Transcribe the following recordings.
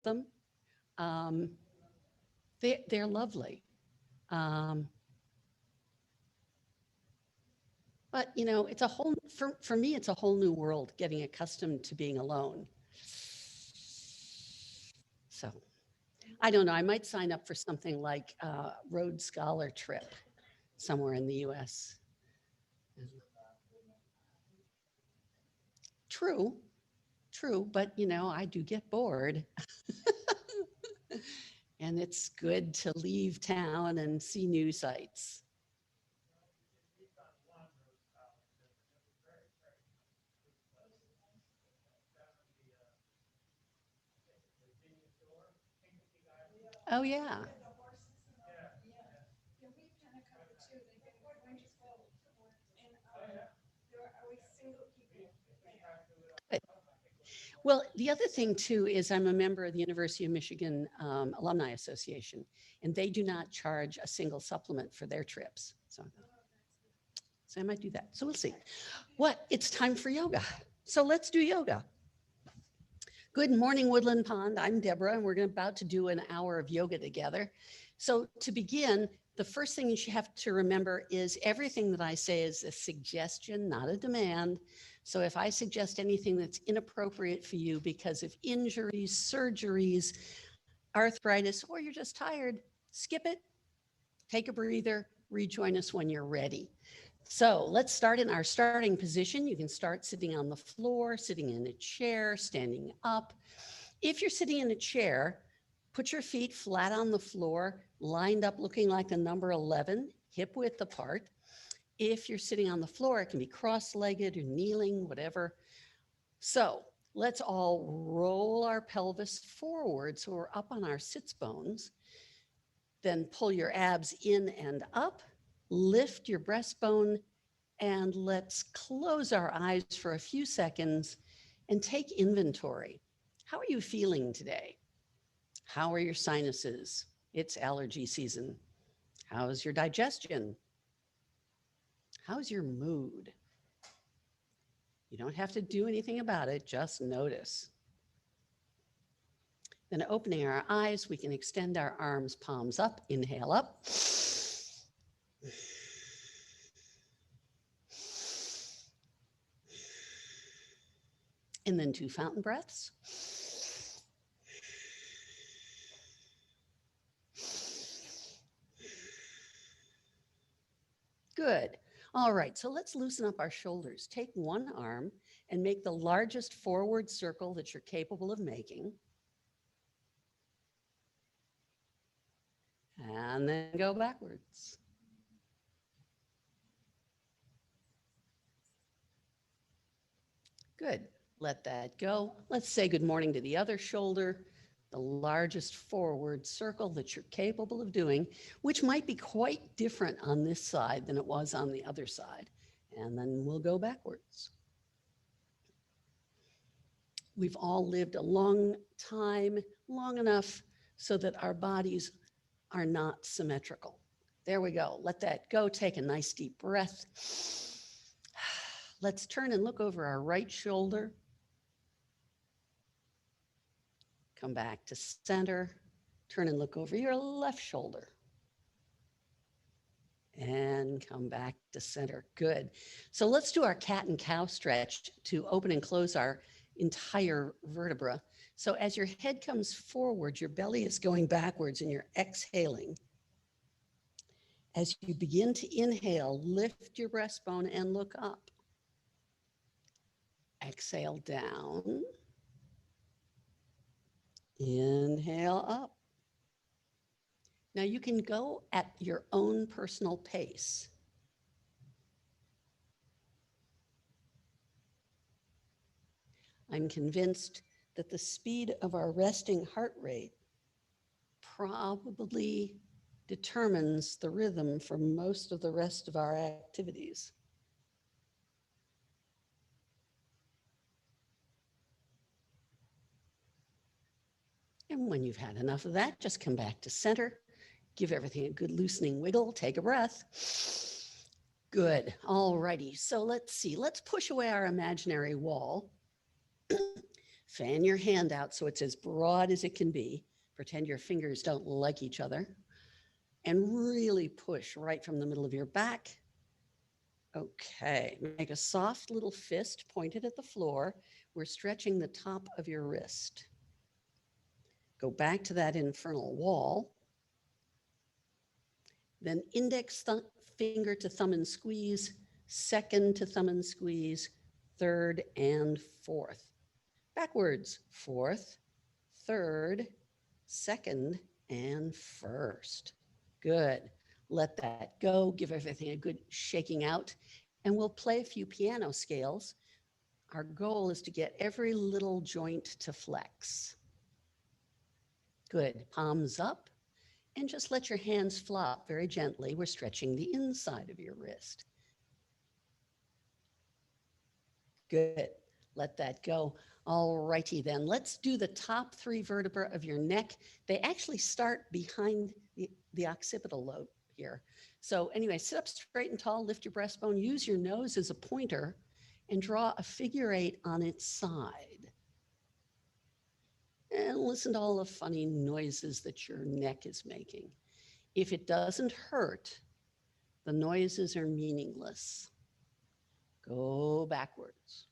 them. Um, they're lovely. Um, but you know, it's a whole for me, it's a whole new world getting accustomed to being alone. So I don't know. I might sign up for something like a Rhodes Scholar trip somewhere in the U.S. True, true, but you know, I do get bored, and it's good to leave town and see new sights. Oh yeah. Well, the other thing too is I'm a member of the University of Michigan Alumni Association, and they do not charge a single supplement for their trips. So I might do that. So we'll see. What? It's time for yoga. So let's do yoga. Good morning, Woodland Pond. I'm Deborah, and we're about to do an hour of yoga together. So to begin, the first thing you should have to remember is everything that I say is a suggestion, not a demand. So if I suggest anything that's inappropriate for you because of injuries, surgeries, arthritis, or you're just tired, skip it, take a breather, rejoin us when you're ready. So let's start in our starting position. You can start sitting on the floor, sitting in a chair, standing up. If you're sitting in a chair, put your feet flat on the floor, lined up looking like the number 11, hip width apart. If you're sitting on the floor, it can be cross-legged or kneeling, whatever. So let's all roll our pelvis forward so we're up on our sits bones. Then pull your abs in and up, lift your breastbone, and let's close our eyes for a few seconds and take inventory. How are you feeling today? How are your sinuses? It's allergy season. How's your digestion? How's your mood? You don't have to do anything about it, just notice. Then opening our eyes, we can extend our arms, palms up, inhale up. And then 2 fountain breaths. Good. All right, so let's loosen up our shoulders. Take one arm and make the largest forward circle that you're capable of making. And then go backwards. Good. Let that go. Let's say good morning to the other shoulder, the largest forward circle that you're capable of doing, which might be quite different on this side than it was on the other side. And then we'll go backwards. We've all lived a long time, long enough so that our bodies are not symmetrical. There we go. Let that go. Take a nice deep breath. Let's turn and look over our right shoulder. Come back to center. Turn and look over your left shoulder. And come back to center. Good. So let's do our cat and cow stretch to open and close our entire vertebra. So as your head comes forward, your belly is going backwards and you're exhaling. As you begin to inhale, lift your breastbone and look up. Exhale down. Inhale up. Now you can go at your own personal pace. I'm convinced that the speed of our resting heart rate probably determines the rhythm for most of the rest of our activities. And when you've had enough of that, just come back to center. Give everything a good loosening wiggle. Take a breath. Good. All righty. So let's see. Let's push away our imaginary wall. Fan your hand out so it's as broad as it can be. Pretend your fingers don't like each other. And really push right from the middle of your back. Okay, make a soft little fist pointed at the floor. We're stretching the top of your wrist. Go back to that infernal wall. Then index finger to thumb and squeeze, second to thumb and squeeze, third and fourth. Backwards, fourth, third, second, and first. Good. Let that go. Give everything a good shaking out. And we'll play a few piano scales. Our goal is to get every little joint to flex. Good. Palms up. And just let your hands flop very gently. We're stretching the inside of your wrist. Good. Let that go. All righty then. Let's do the top 3 vertebrae of your neck. They actually start behind the occipital lobe here. So anyway, sit up straight and tall, lift your breastbone, use your nose as a pointer, and draw a figure 8 on its side. And listen to all the funny noises that your neck is making. If it doesn't hurt, the noises are meaningless. Go backwards.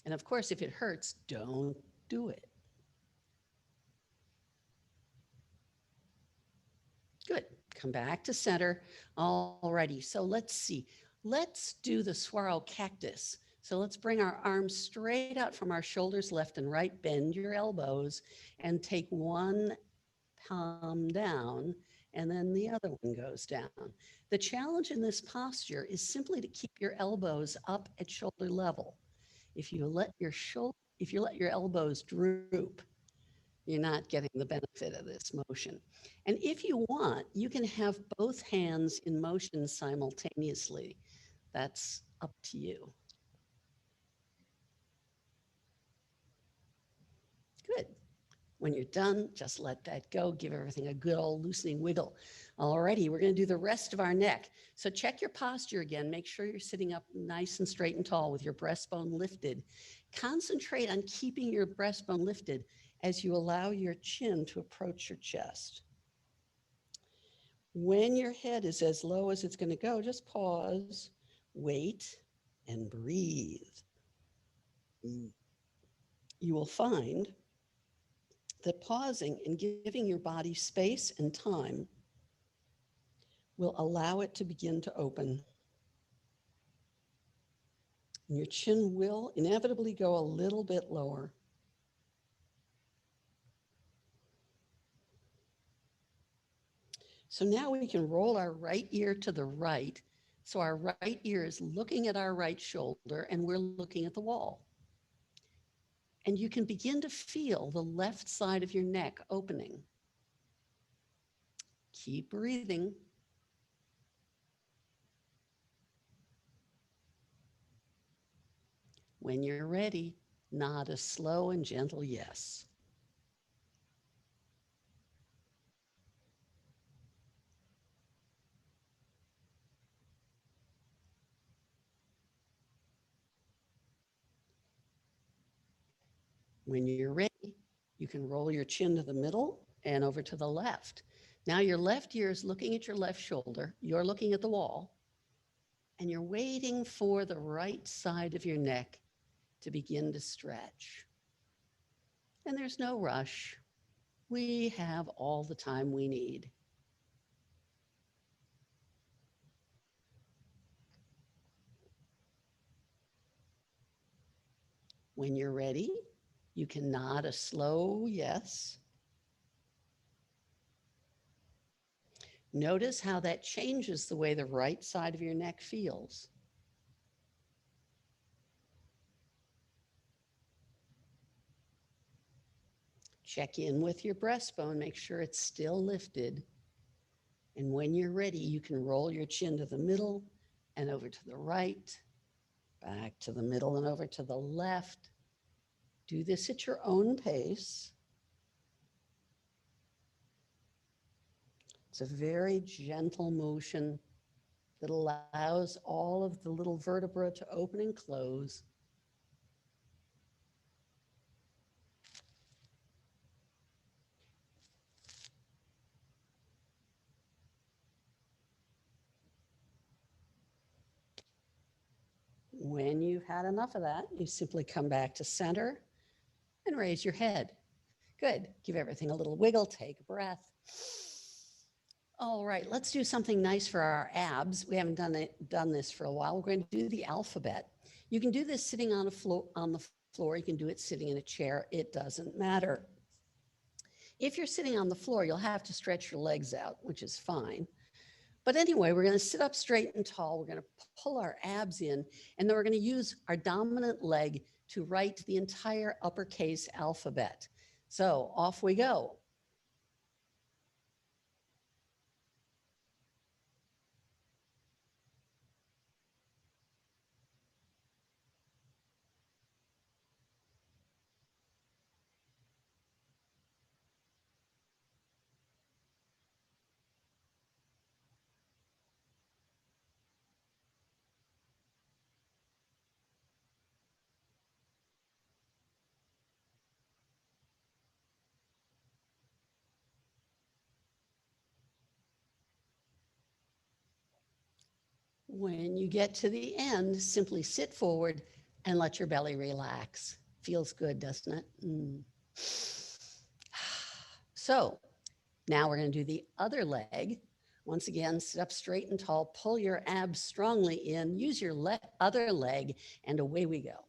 And of course, if it hurts, don't do it. Good. Come back to center. Alrighty. So let's see. Let's do the swirl cactus. So let's bring our arms straight out from our shoulders, left and right. Bend your elbows and take one palm down, and then the other one goes down. The challenge in this posture is simply to keep your elbows up at shoulder level. If you let your elbows droop, you're not getting the benefit of this motion. And if you want, you can have both hands in motion simultaneously. That's up to you. Good. When you're done, just let that go. Give everything a good old loosening wiggle. Alrighty, we're going to do the rest of our neck. So check your posture again. Make sure you're sitting up nice and straight and tall with your breastbone lifted. Concentrate on keeping your breastbone lifted as you allow your chin to approach your chest. When your head is as low as it's going to go, just pause, wait, and breathe. You will find that pausing and giving your body space and time will allow it to begin to open. And your chin will inevitably go a little bit lower. So now we can roll our right ear to the right. So our right ear is looking at our right shoulder and we're looking at the wall. And you can begin to feel the left side of your neck opening. Keep breathing. When you're ready, nod a slow and gentle yes. When you're ready, you can roll your chin to the middle and over to the left. Now your left ear is looking at your left shoulder. You're looking at the wall. And you're waiting for the right side of your neck to begin to stretch. And there's no rush. We have all the time we need. When you're ready, you can nod a slow yes. Notice how that changes the way the right side of your neck feels. Check in with your breastbone, make sure it's still lifted. And when you're ready, you can roll your chin to the middle and over to the right, back to the middle and over to the left. Do this at your own pace. It's a very gentle motion. that allows all of the little vertebra to open and close. When you've had enough of that, you simply come back to center and raise your head. Good. Give everything a little wiggle. Take a breath. All right, let's do something nice for our abs. We haven't done this for a while. We're going to do the alphabet. You can do this sitting on the floor. You can do it sitting in a chair. It doesn't matter. If you're sitting on the floor, you'll have to stretch your legs out, which is fine. But anyway, we're going to sit up straight and tall. We're going to pull our abs in, and then we're going to use our dominant leg to write the entire uppercase alphabet. So off we go. When you get to the end, simply sit forward and let your belly relax. Feels good, doesn't it? So now we're going to do the other leg. Once again, sit up straight and tall, pull your abs strongly in, use your other leg, and away we go.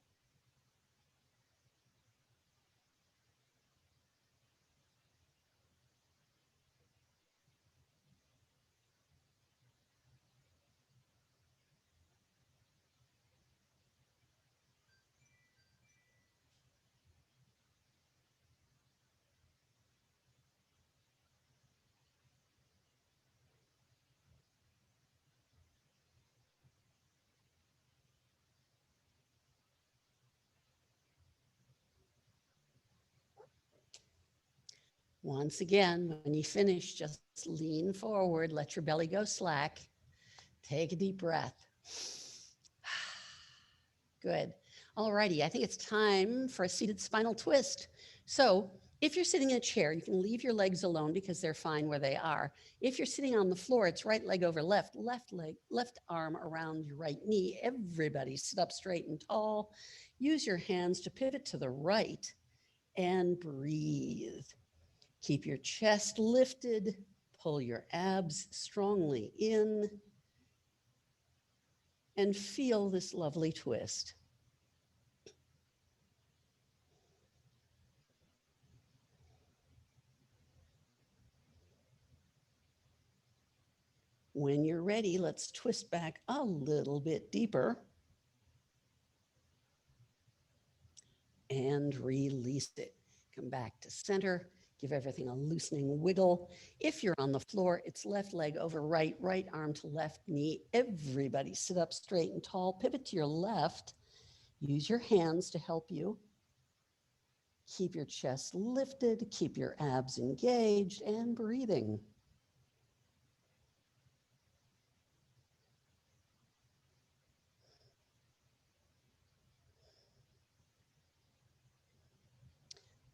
Once again, when you finish, just lean forward, let your belly go slack. Take a deep breath. Good. All righty, I think it's time for a seated spinal twist. So if you're sitting in a chair, you can leave your legs alone because they're fine where they are. If you're sitting on the floor, it's right leg over left, left leg, left arm around your right knee. Everybody sit up straight and tall. Use your hands to pivot to the right and breathe. Keep your chest lifted, pull your abs strongly in, and feel this lovely twist. When you're ready, let's twist back a little bit deeper and release it. Come back to center. Give everything a loosening wiggle. If you're on the floor, it's left leg over right, right arm to left knee. Everybody sit up straight and tall. Pivot to your left. Use your hands to help you. Keep your chest lifted. Keep your abs engaged and breathing.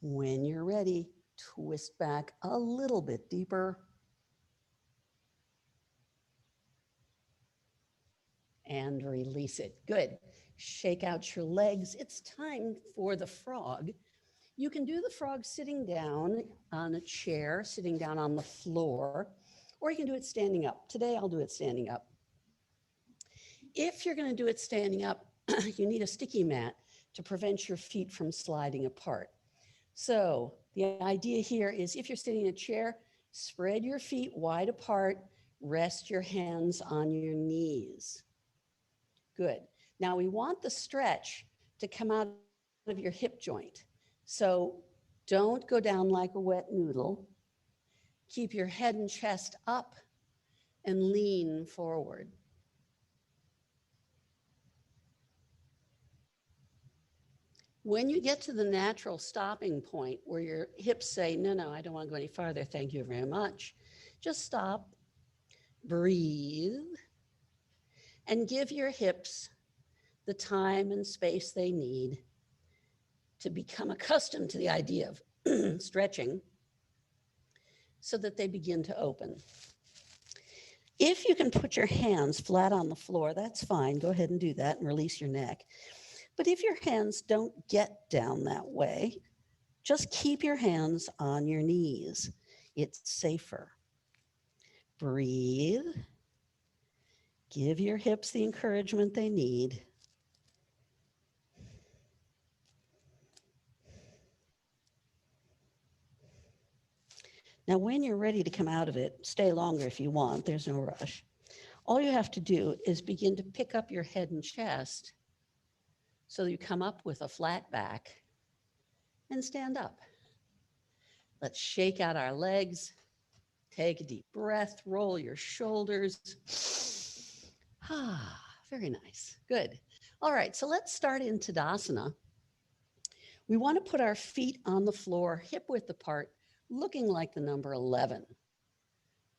When you're ready, twist back a little bit deeper. And release it. Good. Shake out your legs. It's time for the frog. You can do the frog sitting down on a chair, sitting down on the floor, or you can do it standing up. Today, I'll do it standing up. If you're going to do it standing up, you need a sticky mat to prevent your feet from sliding apart. So the idea here is if you're sitting in a chair, spread your feet wide apart, rest your hands on your knees. Good. Now we want the stretch to come out of your hip joint. So don't go down like a wet noodle. Keep your head and chest up and lean forward. When you get to the natural stopping point where your hips say, no, I don't want to go any farther, thank you very much, just stop, breathe, and give your hips the time and space they need to become accustomed to the idea of stretching so that they begin to open. If you can put your hands flat on the floor, that's fine. Go ahead and do that and release your neck. But if your hands don't get down that way, just keep your hands on your knees. It's safer. Breathe. Give your hips the encouragement they need. Now, when you're ready to come out of it, stay longer if you want, there's no rush. All you have to do is begin to pick up your head and chest so you come up with a flat back and stand up. Let's shake out our legs. Take a deep breath, roll your shoulders. Ah, very nice. Good. All right, so let's start in Tadasana. We want to put our feet on the floor, hip width apart, looking like the number 11.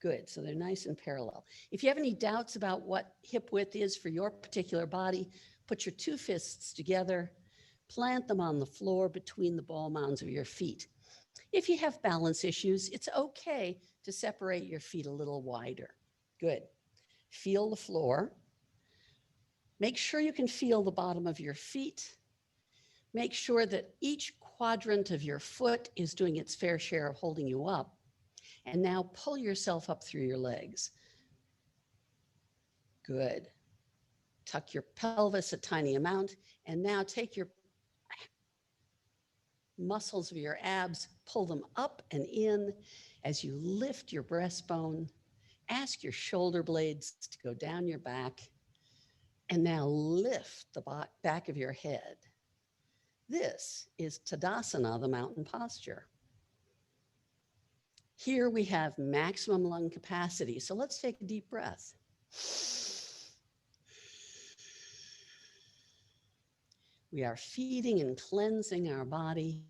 Good, so they're nice and parallel. If you have any doubts about what hip width is for your particular body, put your two fists together, plant them on the floor between the ball mounds of your feet. If you have balance issues, it's okay to separate your feet a little wider. Good. Feel the floor. Make sure you can feel the bottom of your feet. Make sure that each quadrant of your foot is doing its fair share of holding you up. And now pull yourself up through your legs. Good. Tuck your pelvis a tiny amount. And now take your muscles of your abs, pull them up and in as you lift your breastbone. Ask your shoulder blades to go down your back. And now lift the back of your head. This is Tadasana, the mountain posture. Here we have maximum lung capacity. So let's take a deep breath. We are feeding and cleansing our body.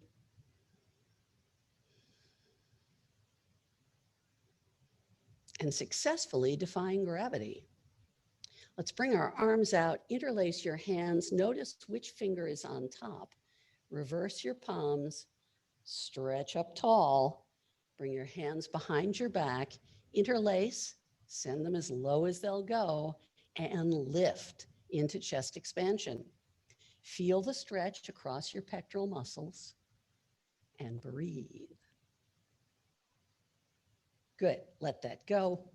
And successfully defying gravity. Let's bring our arms out, interlace your hands, notice which finger is on top. Reverse your palms, stretch up tall, bring your hands behind your back, interlace, send them as low as they'll go, and lift into chest expansion. Feel the stretch across your pectoral muscles and breathe. Good, let that go.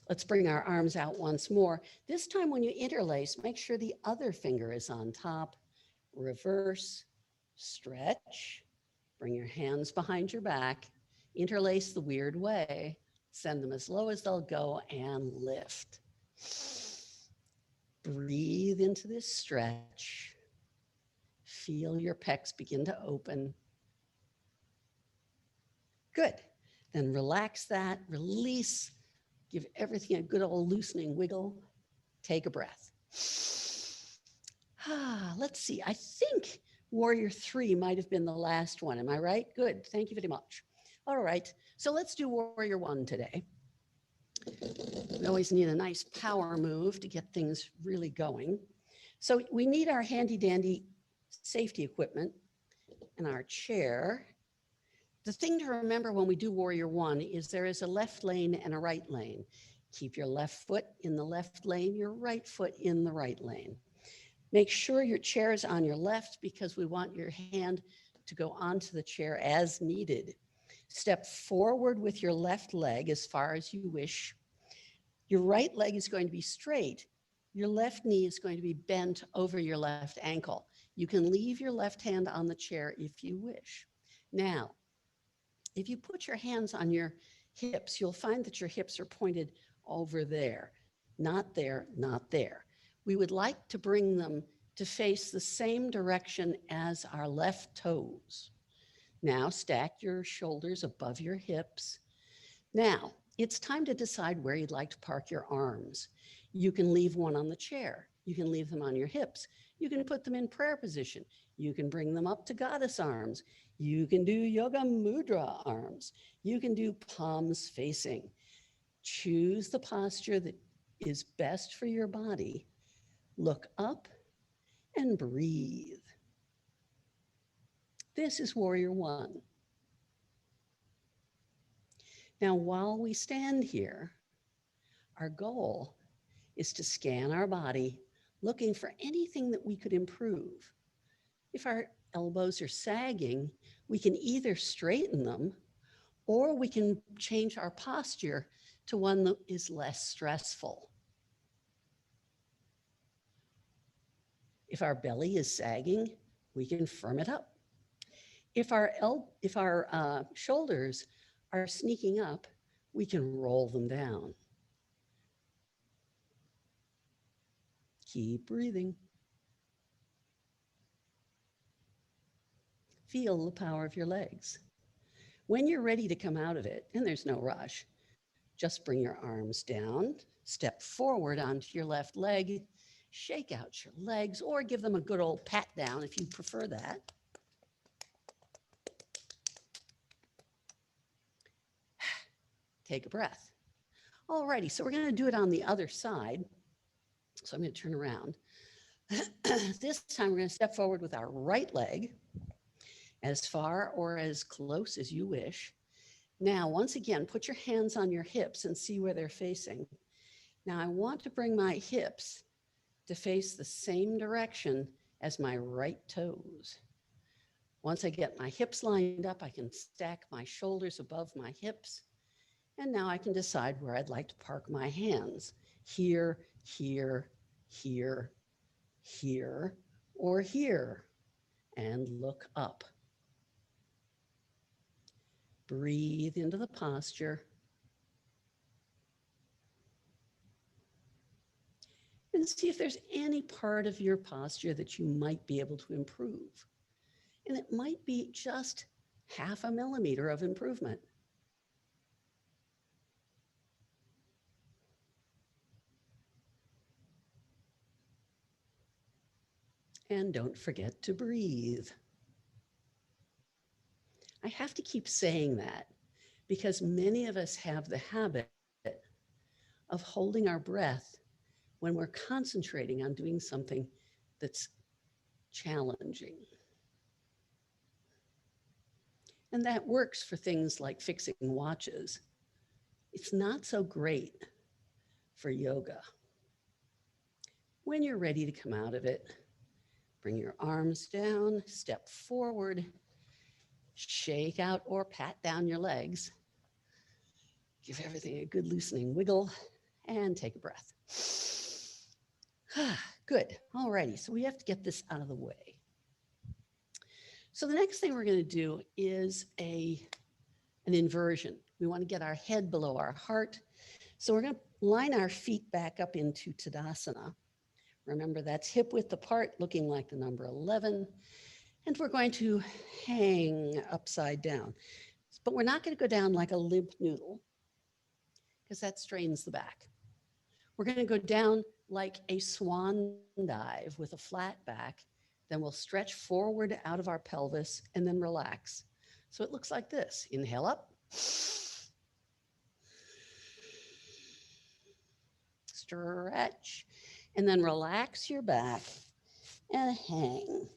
Let's bring our arms out once more. This time when you interlace, make sure the other finger is on top. Reverse, stretch, bring your hands behind your back, interlace the weird way, send them as low as they'll go and lift. Breathe into this stretch. Feel your pecs begin to open. Good. Then relax that, release, give everything a good old loosening wiggle. Take a breath. Let's see, I think Warrior 3 might have been the last one. Am I right? Good, thank you very much. All right, so let's do Warrior 1 today. We always need a nice power move to get things really going. So we need our handy dandy safety equipment and our chair. The thing to remember when we do Warrior 1 is there is a left lane and a right lane. Keep your left foot in the left lane, your right foot in the right lane. Make sure your chair is on your left because we want your hand to go onto the chair as needed. Step forward with your left leg as far as you wish. Your right leg is going to be straight. Your left knee is going to be bent over your left ankle. You can leave your left hand on the chair if you wish. Now, if you put your hands on your hips, you'll find that your hips are pointed over there, not there, not there. We would like to bring them to face the same direction as our left toes. Now stack your shoulders above your hips. Now, it's time to decide where you'd like to park your arms. You can leave one on the chair. You can leave them on your hips. You can put them in prayer position. You can bring them up to goddess arms. You can do yoga mudra arms. You can do palms facing. Choose the posture that is best for your body, look up and breathe. This is Warrior One. Now, while we stand here, our goal is to scan our body, looking for anything that we could improve. If our elbows are sagging, we can either straighten them or we can change our posture to one that is less stressful. If our belly is sagging, we can firm it up. If our shoulders are sneaking up, we can roll them down. Keep breathing. Feel the power of your legs. When you're ready to come out of it, and there's no rush, just bring your arms down, step forward onto your left leg, shake out your legs, or give them a good old pat down if you prefer that. Take a breath. Alrighty, so we're going to do it on the other side. So I'm going to turn around. This time we're going to step forward with our right leg as far or as close as you wish. Now, once again, put your hands on your hips and see where they're facing. Now, I want to bring my hips to face the same direction as my right toes. Once I get my hips lined up, I can stack my shoulders above my hips. And now I can decide where I'd like to park my hands. Here, here, here, here, or here. And look up. Breathe into the posture. And see if there's any part of your posture that you might be able to improve. And it might be just 0.5 millimeter of improvement. And don't forget to breathe. I have to keep saying that because many of us have the habit of holding our breath when we're concentrating on doing something that's challenging. And that works for things like fixing watches. It's not so great for yoga. When you're ready to come out of it, bring your arms down, step forward, shake out or pat down your legs. Give everything a good loosening wiggle and take a breath. Good. All righty. So we have to get this out of the way. So the next thing we're going to do is an inversion. We want to get our head below our heart. So we're going to line our feet back up into Tadasana. Remember, that's hip width apart, looking like the number 11. And we're going to hang upside down. But we're not going to go down like a limp noodle because that strains the back. We're going to go down like a swan dive with a flat back. Then we'll stretch forward out of our pelvis and then relax. So it looks like this. Inhale up. Stretch. And then relax your back and hang.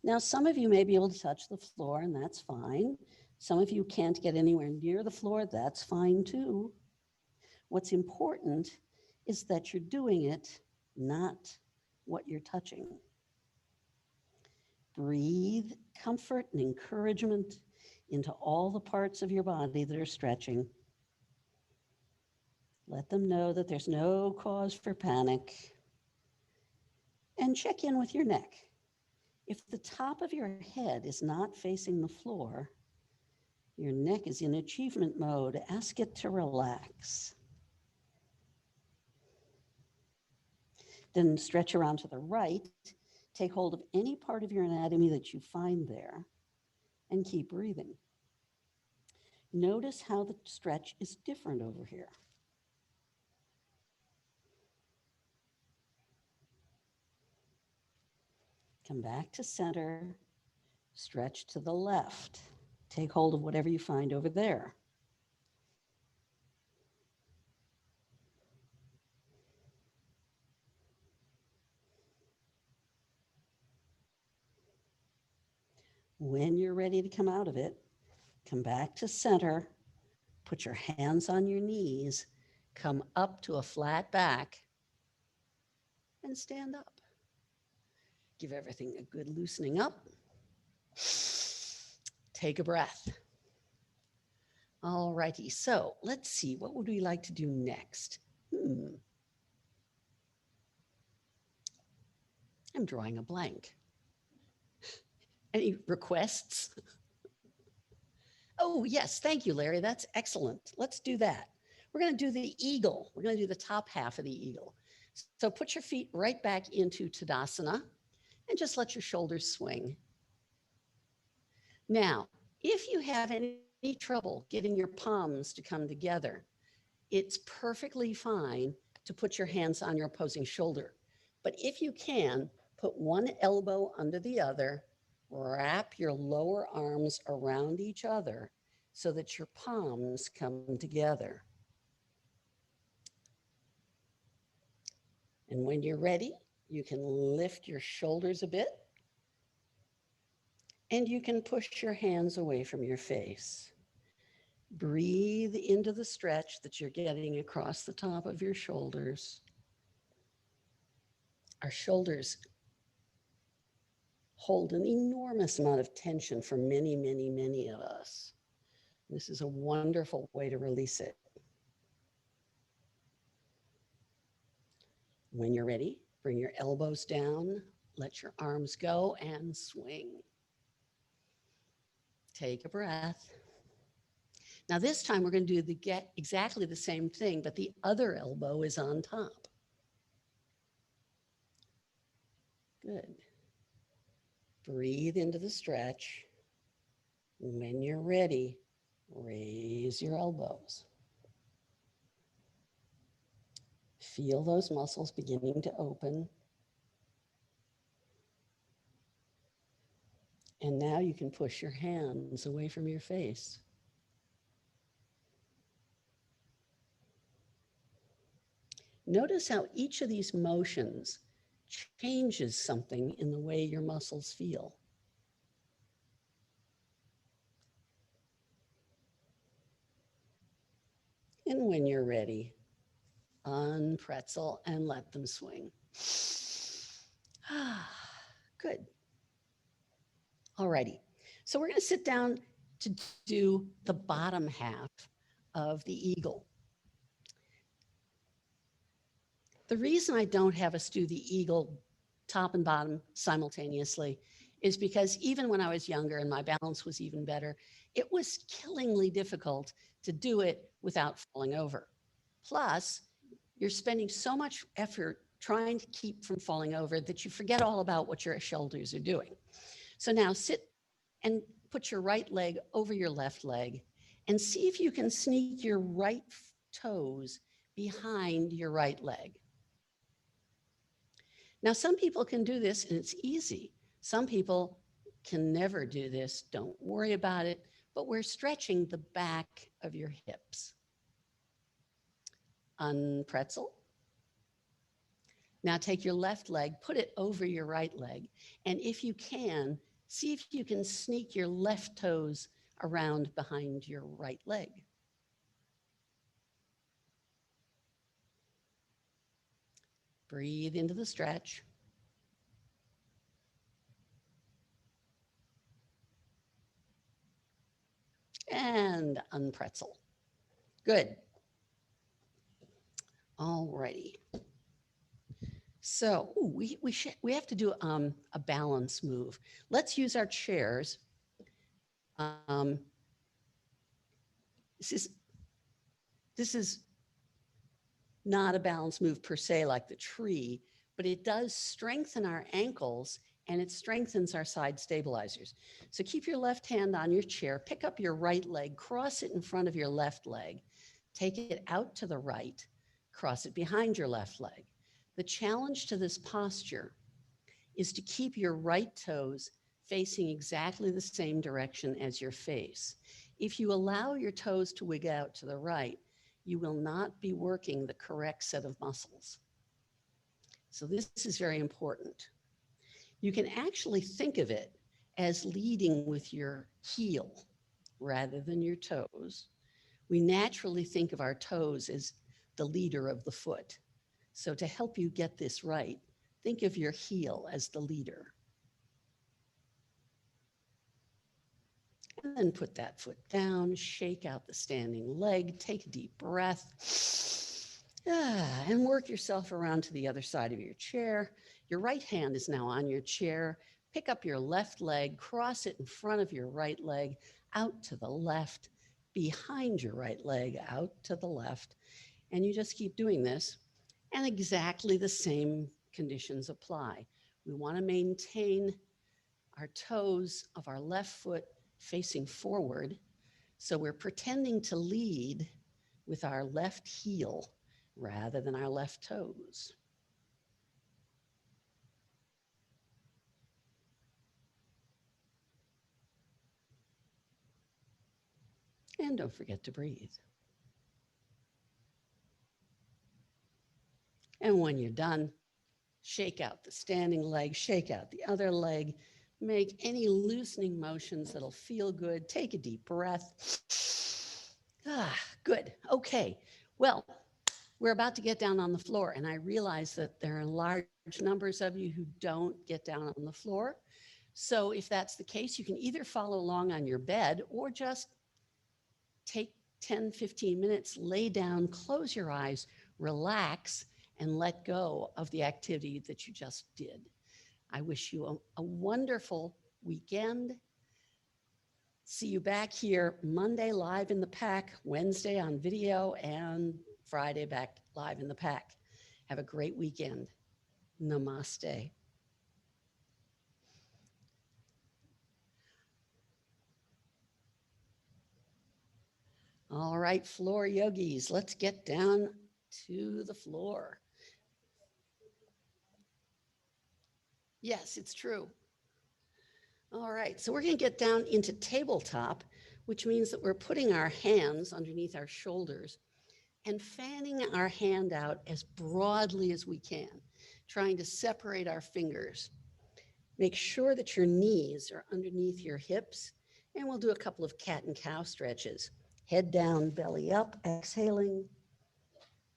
Now, some of you may be able to touch the floor, and that's fine. Some of you can't get anywhere near the floor. That's fine too. What's important is that you're doing it, not what you're touching. Breathe comfort and encouragement into all the parts of your body that are stretching. Let them know that there's no cause for panic. And check in with your neck. If the top of your head is not facing the floor, your neck is in achievement mode. Ask it to relax. Then stretch around to the right. Take hold of any part of your anatomy that you find there and keep breathing. Notice how the stretch is different over here. Come back to center, stretch to the left. Take hold of whatever you find over there. When you're ready to come out of it, come back to center, put your hands on your knees, come up to a flat back, and stand up. Give everything a good loosening up. Take a breath. All righty, so let's see, what would we like to do next? I'm drawing a blank. Any requests? Oh, yes, thank you, Larry. That's excellent. Let's do that. We're going to do the eagle. We're going to do the top half of the eagle. So put your feet right back into Tadasana and just let your shoulders swing. Now, if you have any trouble getting your palms to come together, it's perfectly fine to put your hands on your opposing shoulder. But if you can, put one elbow under the other, wrap your lower arms around each other so that your palms come together. And when you're ready, you can lift your shoulders a bit and you can push your hands away from your face. Breathe into the stretch that you're getting across the top of your shoulders. Our shoulders hold an enormous amount of tension for many, many, many of us. This is a wonderful way to release it. When you're ready, bring your elbows down, let your arms go and swing. Take a breath. Now this time we're going to do exactly the same thing, but the other elbow is on top. Good. Breathe into the stretch. When you're ready, raise your elbows. Feel those muscles beginning to open. And now you can push your hands away from your face. Notice how each of these motions changes something in the way your muscles feel. And when you're ready, unpretzel and let them swing. Good. All righty. So we're going to sit down to do the bottom half of the eagle. The reason I don't have us do the eagle top and bottom simultaneously is because even when I was younger and my balance was even better, it was killingly difficult to do it without falling over. Plus, you're spending so much effort trying to keep from falling over that you forget all about what your shoulders are doing. So now sit and put your right leg over your left leg and see if you can sneak your right toes behind your right leg. Now, some people can do this and it's easy. Some people can never do this. Don't worry about it, but we're stretching the back of your hips. Unpretzel. Now take your left leg, put it over your right leg, and if you can, see if you can sneak your left toes around behind your right leg. Breathe into the stretch. And unpretzel. Good. All righty. So we have to do a balance move. Let's use our chairs. This is not a balance move per se like the tree, but it does strengthen our ankles and it strengthens our side stabilizers. So keep your left hand on your chair, pick up your right leg, cross it in front of your left leg, take it out to the right, cross it behind your left leg. The challenge to this posture is to keep your right toes facing exactly the same direction as your face. If you allow your toes to wig out to the right, you will not be working the correct set of muscles. So this is very important. You can actually think of it as leading with your heel rather than your toes. We naturally think of our toes as the leader of the foot. So to help you get this right, think of your heel as the leader. And then put that foot down, shake out the standing leg, take a deep breath, and work yourself around to the other side of your chair. Your right hand is now on your chair. Pick up your left leg, cross it in front of your right leg, out to the left, behind your right leg, out to the left. And you just keep doing this. And exactly the same conditions apply. We want to maintain our toes of our left foot facing forward. So we're pretending to lead with our left heel rather than our left toes. And don't forget to breathe. And when you're done, shake out the standing leg, shake out the other leg, make any loosening motions that'll feel good. Take a deep breath. Good. Okay. Well, we're about to get down on the floor, and I realize that there are large numbers of you who don't get down on the floor. So if that's the case, you can either follow along on your bed or just take 10, 15 minutes, lay down, close your eyes, relax, and let go of the activity that you just did. I wish you a wonderful weekend. See you back here Monday live in the pack, Wednesday on video, and Friday back live in the pack. Have a great weekend. Namaste. All right, floor yogis, let's get down to the floor. Yes, it's true. All right, so we're going to get down into tabletop, which means that we're putting our hands underneath our shoulders and fanning our hand out as broadly as we can, trying to separate our fingers. Make sure that your knees are underneath your hips, and we'll do a couple of cat and cow stretches. Head down, belly up, exhaling,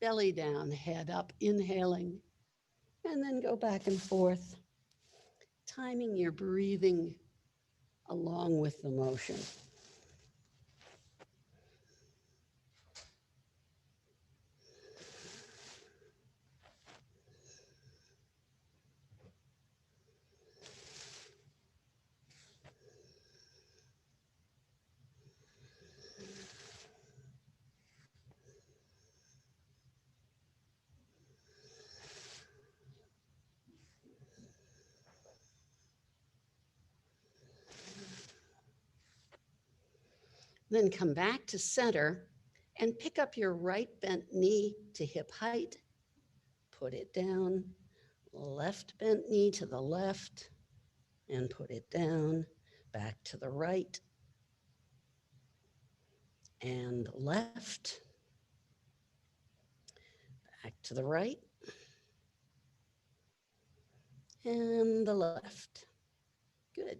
belly down, head up, inhaling, and then go back and forth, timing your breathing along with the motion. Then come back to center and pick up your right bent knee to hip height. Put it down. Left bent knee to the left and put it down. Back to the right and left. Back to the right and the left. Good.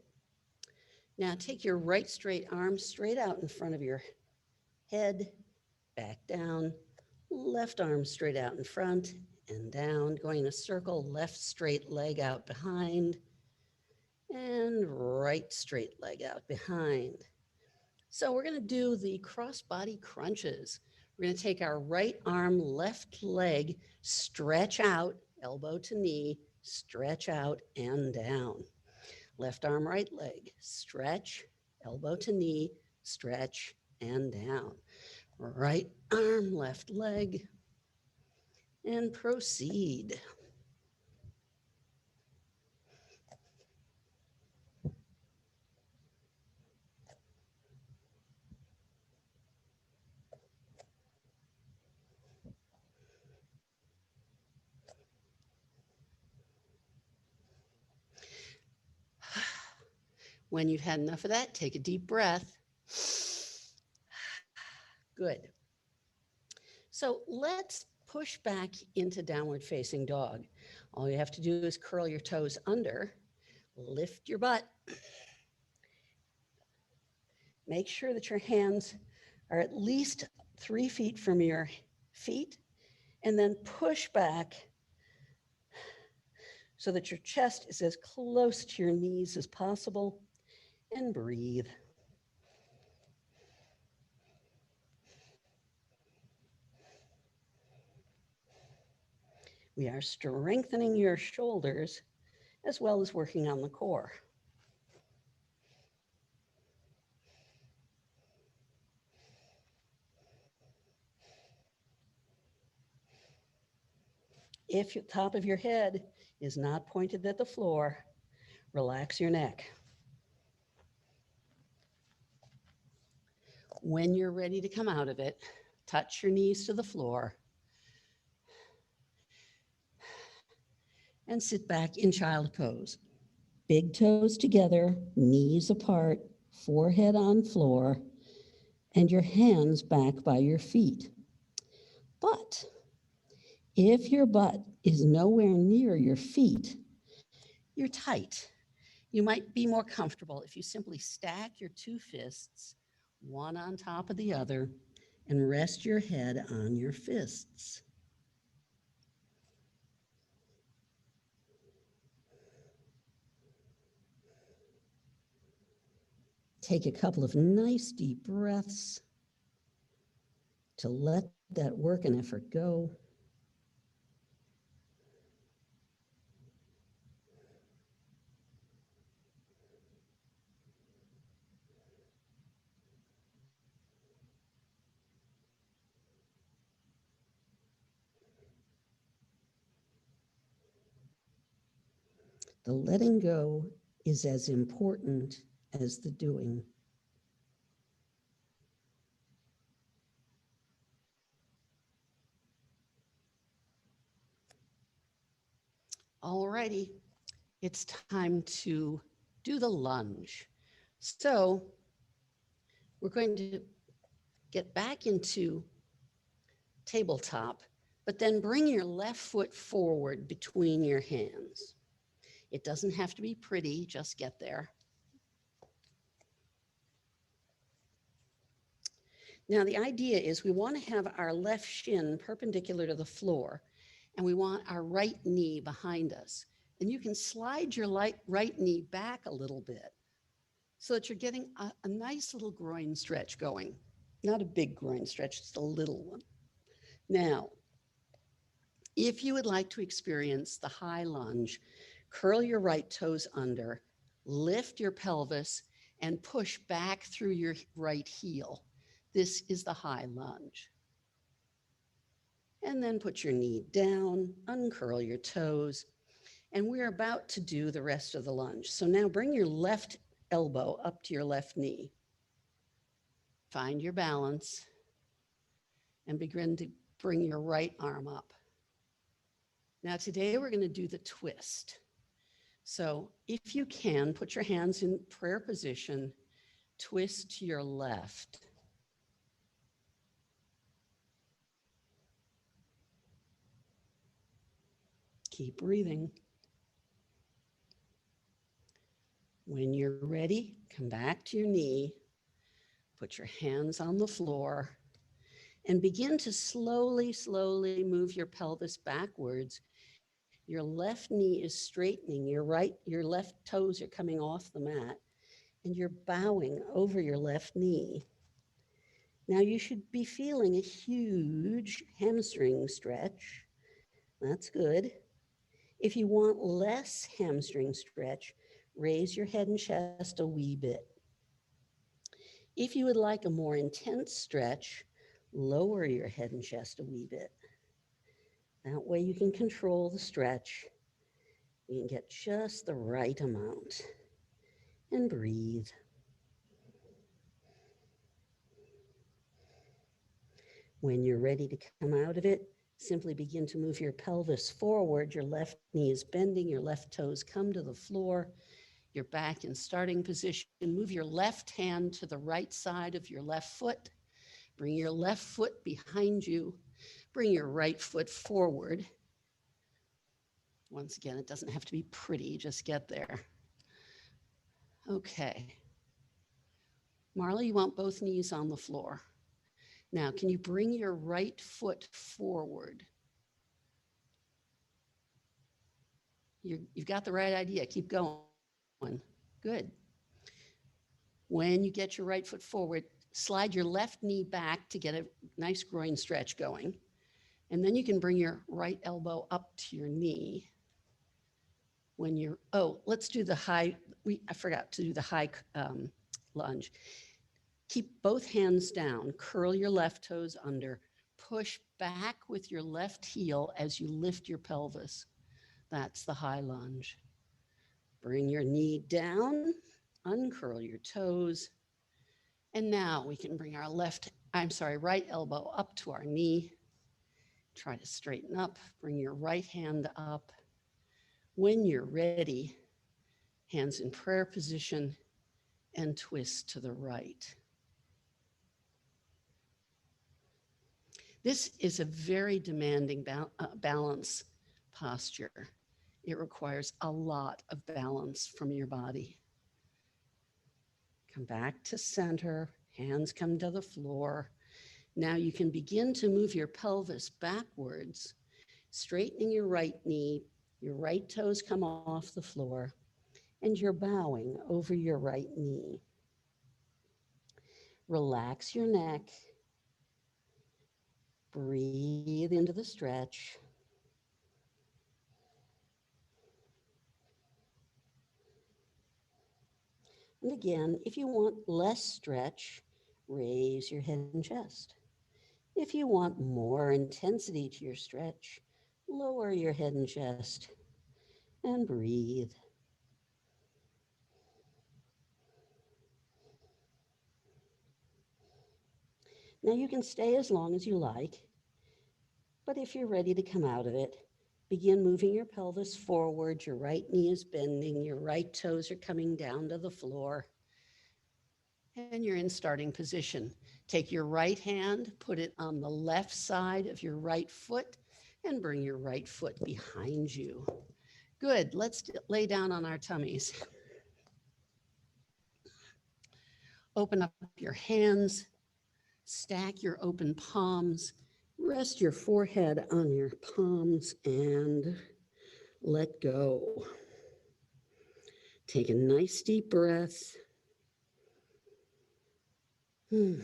Now take your right straight arm straight out in front of your head, back down, left arm straight out in front and down, going in a circle, left straight leg out behind, and right straight leg out behind. So we're going to do the cross-body crunches. We're going to take our right arm, left leg, stretch out, elbow to knee, stretch out and down. Left arm, right leg, stretch, elbow to knee, stretch and down. Right arm, left leg, and proceed. When you've had enough of that, take a deep breath. Good. So let's push back into downward facing dog. All you have to do is curl your toes under, lift your butt, Make sure that your hands are at least 3 feet from your feet, and then push back so that your chest is as close to your knees as possible, and breathe. We are strengthening your shoulders as well as working on the core. If the top of your head is not pointed at the floor, relax your neck. When you're ready to come out of it, touch your knees to the floor and sit back in child pose. Big toes together, knees apart, forehead on floor, and your hands back by your feet. But if your butt is nowhere near your feet, you're tight. You might be more comfortable if you simply stack your two fists, one on top of the other, and rest your head on your fists. Take a couple of nice deep breaths to let that work and effort go. The letting go is as important as the doing. All righty, it's time to do the lunge. So we're going to get back into tabletop, but then bring your left foot forward between your hands. It doesn't have to be pretty, just get there. Now, the idea is we want to have our left shin perpendicular to the floor, and we want our right knee behind us. And you can slide your right knee back a little bit so that you're getting a nice little groin stretch going. Not a big groin stretch, just a little one. Now, if you would like to experience the high lunge, curl your right toes under, lift your pelvis, and push back through your right heel. This is the high lunge. And then put your knee down, uncurl your toes, and we're about to do the rest of the lunge. So now bring your left elbow up to your left knee. Find your balance and begin to bring your right arm up. Now today we're going to do the twist. So if you can, put your hands in prayer position, twist to your left. Keep breathing. When you're ready, come back to your knee, put your hands on the floor, and begin to slowly, slowly move your pelvis backwards. Your left knee is straightening, your left toes are coming off the mat, and you're bowing over your left knee. Now you should be feeling a huge hamstring stretch. That's good. If you want less hamstring stretch, raise your head and chest a wee bit. If you would like a more intense stretch, lower your head and chest a wee bit. That way you can control the stretch. You can get just the right amount. And breathe. When you're ready to come out of it, simply begin to move your pelvis forward. Your left knee is bending, your left toes come to the floor. You're back in starting position. Move your left hand to the right side of your left foot. Bring your left foot behind you. Bring your right foot forward. Once again, it doesn't have to be pretty, just get there. Okay. Marla, you want both knees on the floor. Now, can you bring your right foot forward? You've got the right idea. Keep going. Good. When you get your right foot forward, slide your left knee back to get a nice groin stretch going. And then you can bring your right elbow up to your knee. When you're, let's do the high, I forgot to do the high lunge. Keep both hands down, curl your left toes under, push back with your left heel as you lift your pelvis. That's the high lunge. Bring your knee down, uncurl your toes. And now we can bring our right elbow up to our knee. Try to straighten up, bring your right hand up. When you're ready, hands in prayer position and twist to the right. This is a very demanding balance posture. It requires a lot of balance from your body. Come back to center, hands come to the floor. Now you can begin to move your pelvis backwards, straightening your right knee, your right toes come off the floor, and you're bowing over your right knee. Relax your neck. Breathe into the stretch. And again, if you want less stretch, raise your head and chest. If you want more intensity to your stretch, lower your head and chest and breathe. Now you can stay as long as you like, but if you're ready to come out of it, begin moving your pelvis forward. Your right knee is bending, your right toes are coming down to the floor, and you're in starting position. Take your right hand, put it on the left side of your right foot, and bring your right foot behind you. Good, let's lay down on our tummies. Open up your hands, stack your open palms, rest your forehead on your palms and let go. Take a nice deep breath. Now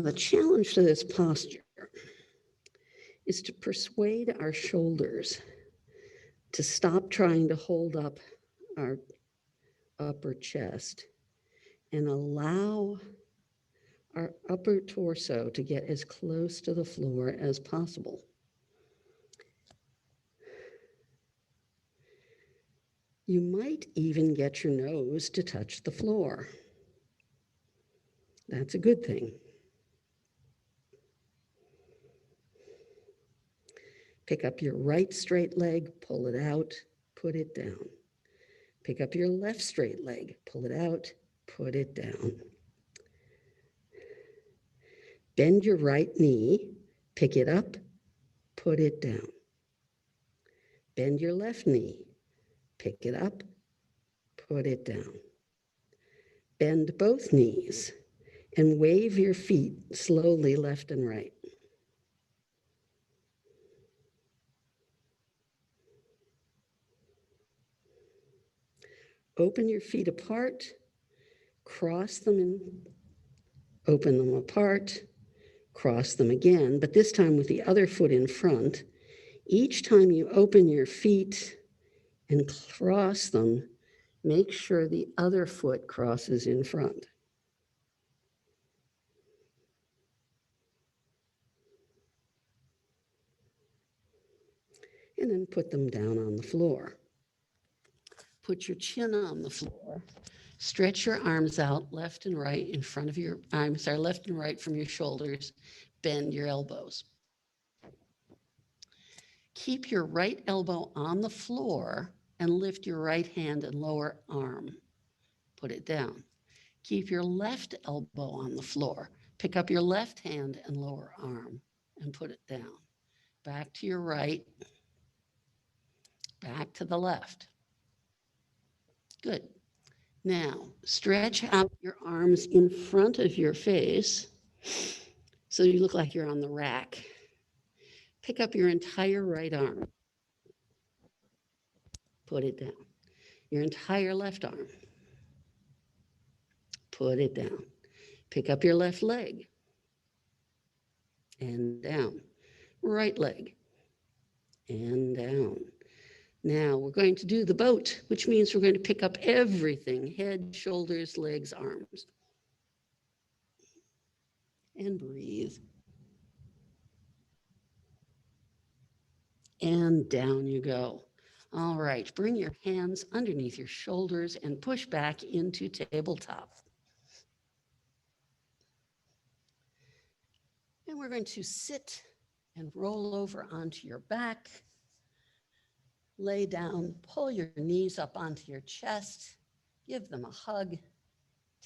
the challenge to this posture is to persuade our shoulders to stop trying to hold up our upper chest and allow our upper torso to get as close to the floor as possible. You might even get your nose to touch the floor. That's a good thing. Pick up your right straight leg, pull it out, put it down. Pick up your left straight leg, pull it out, put it down. Bend your right knee, pick it up, put it down. Bend your left knee, pick it up, put it down. Bend both knees and wave your feet slowly left and right. Open your feet apart, cross them and open them apart, cross them again, but this time with the other foot in front. Each time you open your feet and cross them, make sure the other foot crosses in front. And then put them down on the floor. Put your chin on the floor. Stretch your arms out left and right in front of your, left and right from your shoulders. Bend your elbows. Keep your right elbow on the floor and lift your right hand and lower arm. Put it down. Keep your left elbow on the floor. Pick up your left hand and lower arm and put it down. Back to your right, back to the left. Good. Now, stretch out your arms in front of your face so you look like you're on the rack. Pick up your entire right arm, put it down. Your entire left arm, put it down. Pick up your left leg and down. Right leg and down. Now we're going to do the boat, which means we're going to pick up everything, head, shoulders, legs, arms. And breathe. And down you go. All right, bring your hands underneath your shoulders and push back into tabletop. And we're going to sit and roll over onto your back. Lay down, pull your knees up onto your chest, give them a hug,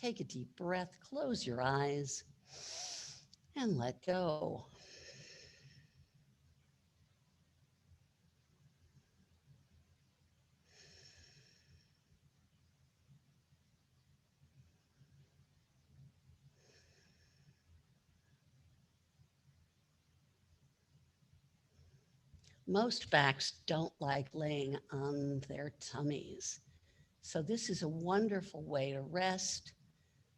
take a deep breath, close your eyes, and let go. Most backs don't like laying on their tummies. So this is a wonderful way to rest.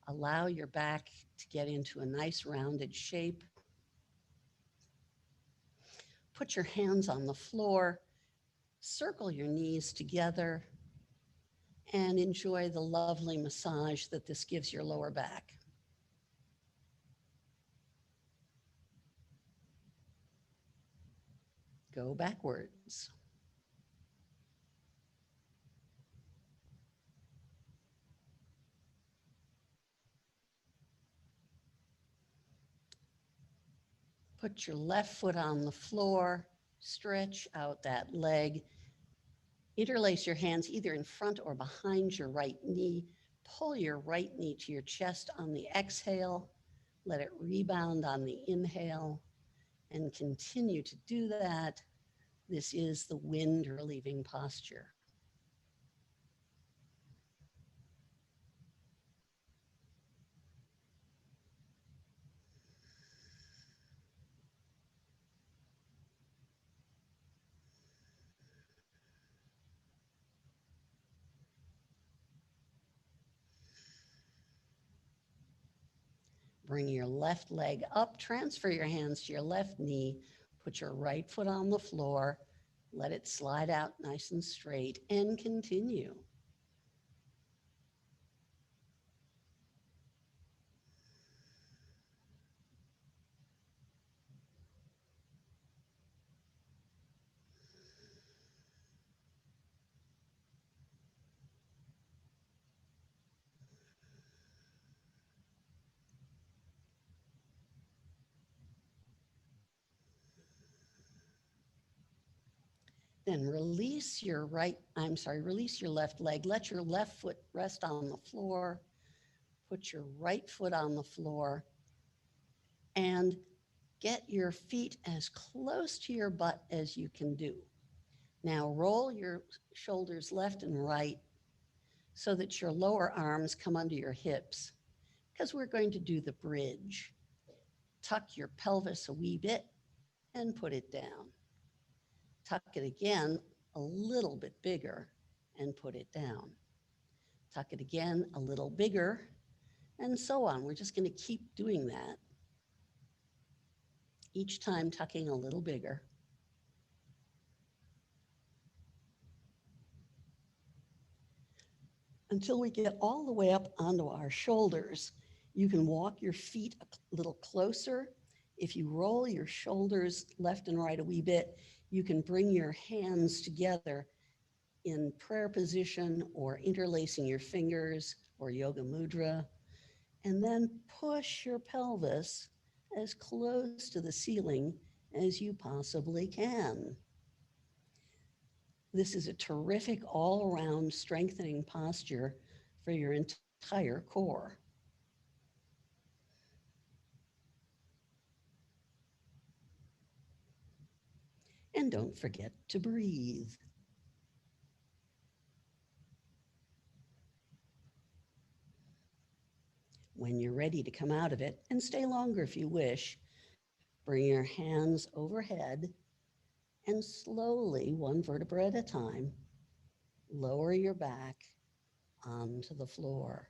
Allow your back to get into a nice rounded shape. Put your hands on the floor, circle your knees together, and enjoy the lovely massage that this gives your lower back. Go backwards. Put your left foot on the floor, stretch out that leg. Interlace your hands either in front or behind your right knee. Pull your right knee to your chest on the exhale. Let it rebound on the inhale and continue to do that. This is the wind relieving posture. Bring your left leg up, transfer your hands to your left knee, put your right foot on the floor, let it slide out nice and straight, and continue. Then release your left leg. Let your left foot rest on the floor. Put your right foot on the floor and get your feet as close to your butt as you can do. Now roll your shoulders left and right so that your lower arms come under your hips because we're going to do the bridge. Tuck your pelvis a wee bit and put it down. Tuck it again a little bit bigger and put it down. Tuck it again a little bigger, and so on. We're just going to keep doing that. Each time tucking a little bigger. Until we get all the way up onto our shoulders. You can walk your feet a little closer. If you roll your shoulders left and right a wee bit, you can bring your hands together in prayer position or interlacing your fingers or yoga mudra, and then push your pelvis as close to the ceiling as you possibly can. This is a terrific all-around strengthening posture for your entire core. And don't forget to breathe. When you're ready to come out of it, and stay longer if you wish, bring your hands overhead and slowly, one vertebra at a time, lower your back onto the floor.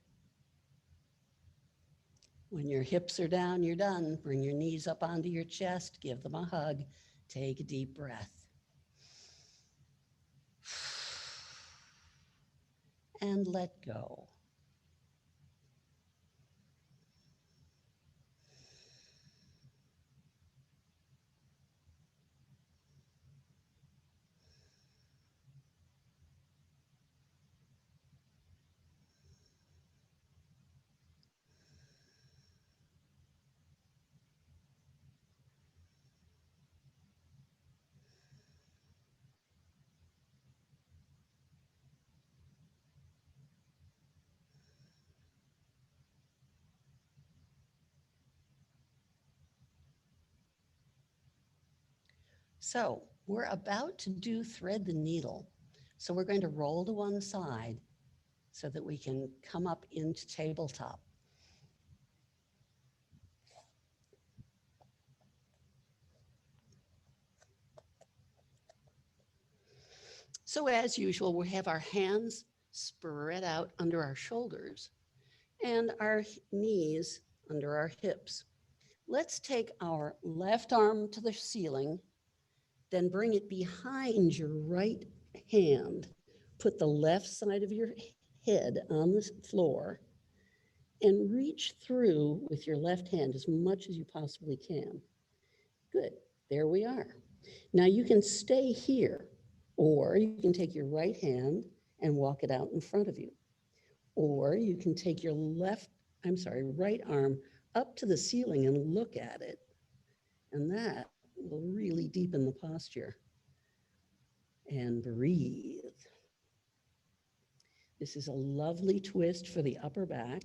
When your hips are down, you're done. Bring your knees up onto your chest, give them a hug, take a deep breath, and let go. So we're about to do thread the needle. So we're going to roll to one side so that we can come up into tabletop. So as usual, we have our hands spread out under our shoulders and our knees under our hips. Let's take our left arm to the ceiling, then bring it behind your right hand. Put the left side of your head on the floor and reach through with your left hand as much as you possibly can. Good. There we are. Now you can stay here, or you can take your right hand and walk it out in front of you. Or you can take your right arm up to the ceiling and look at it. And that will really deepen the posture. And breathe. This is a lovely twist for the upper back.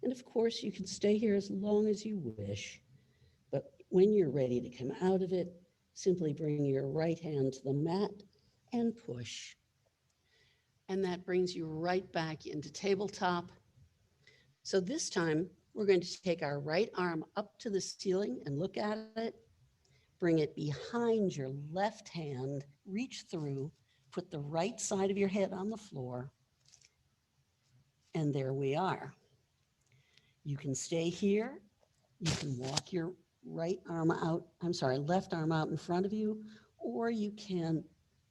And of course, you can stay here as long as you wish. But when you're ready to come out of it, simply bring your right hand to the mat and push. And that brings you right back into tabletop. So this time, we're going to take our right arm up to the ceiling and look at it. Bring it behind your left hand, reach through, put the right side of your head on the floor, and there we are. You can stay here. You can walk your left arm out in front of you, or you can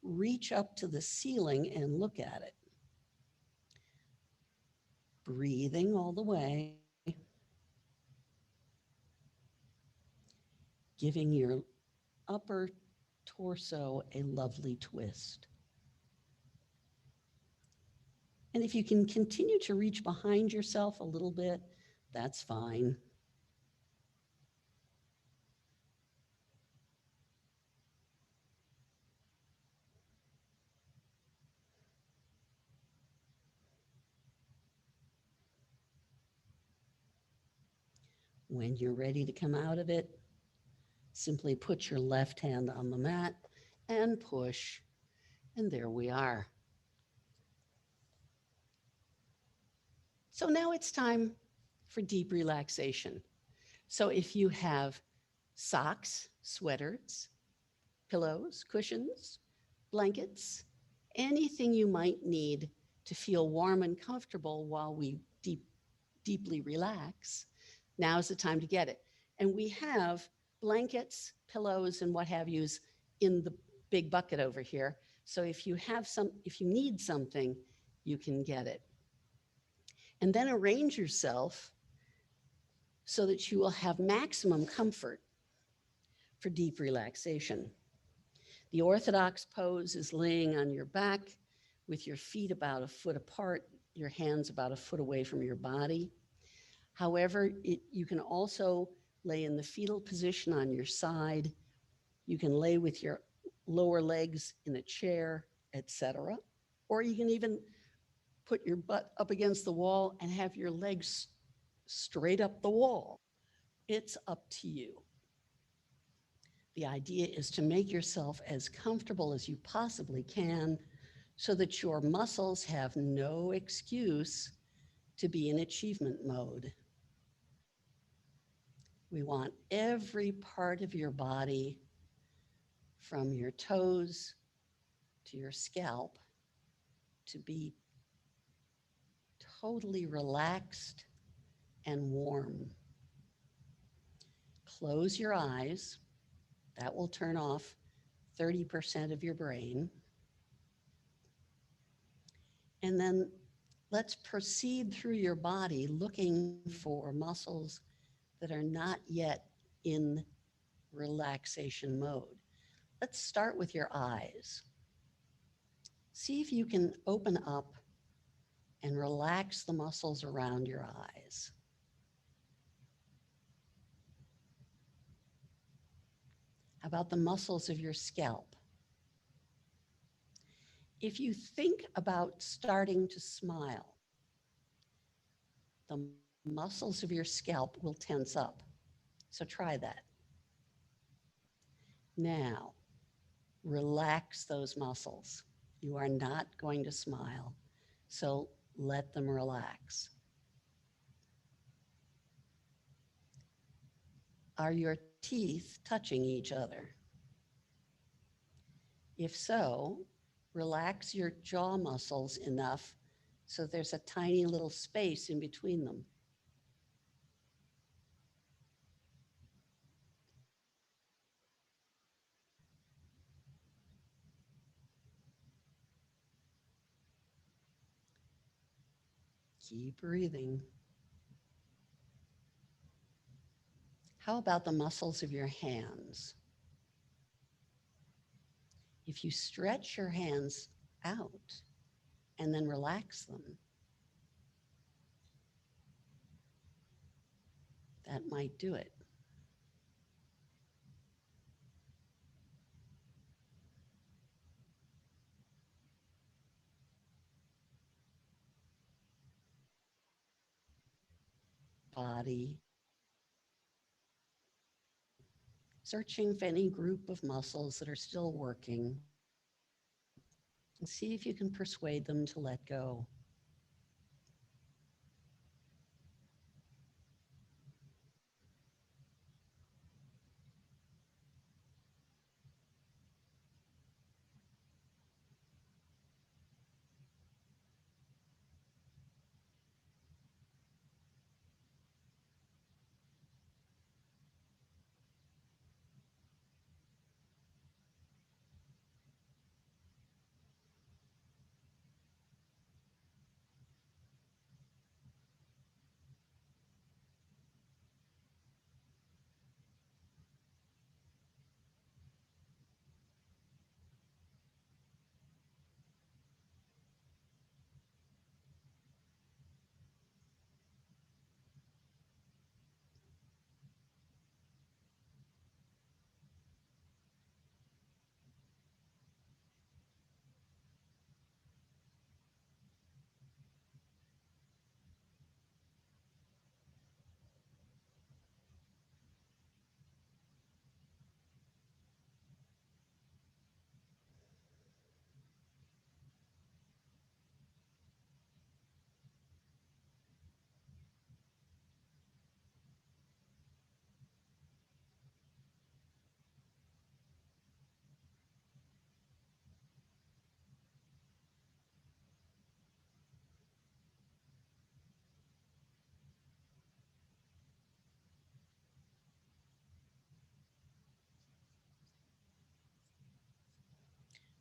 reach up to the ceiling and look at it. Breathing all the way, giving your upper torso a lovely twist. And if you can continue to reach behind yourself a little bit, that's fine. When you're ready to come out of it, simply put your left hand on the mat and push, and there we are. So now it's time for deep relaxation. So if you have socks, sweaters, pillows, cushions, blankets, anything you might need to feel warm and comfortable while we deeply relax, now's the time to get it. And we have blankets, pillows, and what have yous in the big bucket over here. So if you need something, you can get it. And then arrange yourself so that you will have maximum comfort for deep relaxation. The orthodox pose is laying on your back with your feet about a foot apart, your hands about a foot away from your body. However, you can also lay in the fetal position on your side. You can lay with your lower legs in a chair, etc. Or you can even put your butt up against the wall and have your legs straight up the wall. It's up to you. The idea is to make yourself as comfortable as you possibly can so that your muscles have no excuse to be in achievement mode. We want every part of your body, from your toes to your scalp, to be totally relaxed and warm. Close your eyes. That will turn off 30% of your brain. And then let's proceed through your body looking for muscles that are not yet in relaxation mode. Let's start with your eyes. See if you can open up and relax the muscles around your eyes. How about the muscles of your scalp? If you think about starting to smile, the muscles of your scalp will tense up. So try that. Now, relax those muscles. You are not going to smile, so let them relax. Are your teeth touching each other? If so, relax your jaw muscles enough so there's a tiny little space in between them. Keep breathing. How about the muscles of your hands? If you stretch your hands out and then relax them, that might do it. Body, searching for any group of muscles that are still working, and see if you can persuade them to let go.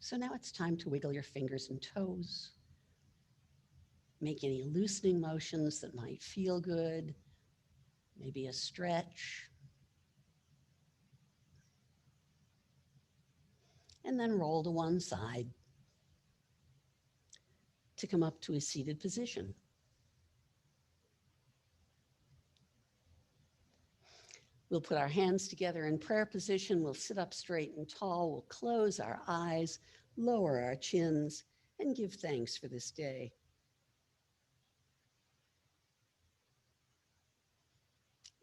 So now it's time to wiggle your fingers and toes. Make any loosening motions that might feel good, maybe a stretch. And then roll to one side to come up to a seated position. We'll put our hands together in prayer position. We'll sit up straight and tall. We'll close our eyes, lower our chins, and give thanks for this day.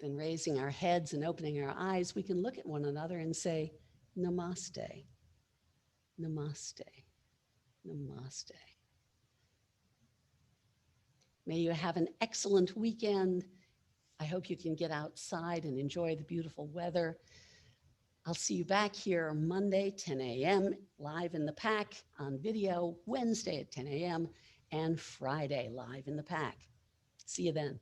Then raising our heads and opening our eyes, we can look at one another and say, Namaste, Namaste, Namaste. May you have an excellent weekend. I hope you can get outside and enjoy the beautiful weather. I'll see you back here Monday, 10 a.m., live in the pack on video, Wednesday at 10 a.m., and Friday live in the pack. See you then.